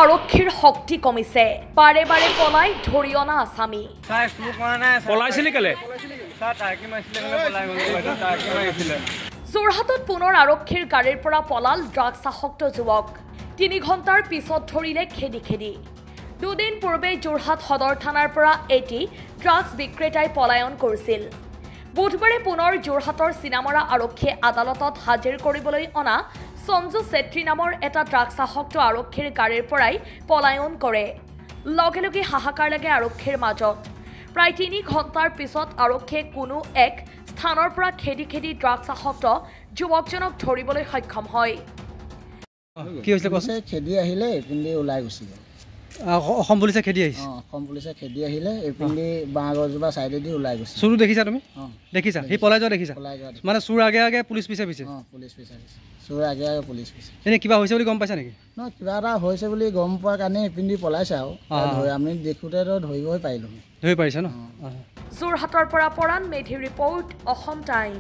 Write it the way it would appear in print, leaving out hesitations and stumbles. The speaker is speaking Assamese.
আৰক্ষীৰ শক্তি কমিছে বাৰে বাৰে পলাই ধৰি অনা আসামী পলাইছিলি কেলে যোৰহাটত পুনৰ আৰক্ষীৰ গাড়ীৰ পৰা পলাল ড্ৰাগছ আসক্ত যুৱক 3 ঘণ্টাৰ পিছত ধৰিলে খেদি খেদি দুদিন পূৰ্বে যোৰহাট সদৰ থানাৰ পৰা এটি ড্ৰাগছ বিক্ৰেতাই পলায়ন কৰিছিল বুধবাৰে পুনৰ যোৰহাটৰ চিনামৰা আৰক্ষী আদালতত হাজিৰ কৰিবলৈ অনা সঞ্জু চেত্ৰী নামৰ এটা ড্ৰাগছ আসক্ত আৰক্ষীৰ গাড়ীৰ পৰাই পলায়ন কৰে লগে লগে হাহাকাৰ লাগে আৰক্ষীৰ মাজত প্ৰায় 3 ঘণ্টাৰ পিছত আৰক্ষীয়ে কোনো এক স্থানৰ পৰা খেদি খেদি ড্ৰাগছ আসক্ত যুৱকজনক ধৰিবলৈ সক্ষম হয় কি হৈছে কৈছে খেদি আহিলে এপিন্দি ওলাই গুচি গ'ল অসম পুলিচে খেদি আহিছে অসম পুলিচে খেদি আহিলে এপিন্দি বাঁহগছজোপা চাইডেদি ওলাই গৈছে চুৰু দেখিছা তুমি দেখিছা সেই পলাই যোৱা দেখিছা মানে চুৰ আগে আগে পুলিচ পিছে পিছে পুলিচ পিছে চুৰ আগে আগে পুলিচ পিছে এনে কিবা হৈছে বুলি গম পাইছা নেকি ন কিবা এটা হৈছে বুলি গম পোৱাৰ কাৰণে এপিন্দি পলাইছে আৰু আমি দেখোঁতেতো ধৰিবই পাৰিলোঁ ধৰি পাৰিছা ন যোৰহাটৰ পৰা পৰাণ মেধি ৰিপৰ্ট অসম টাইম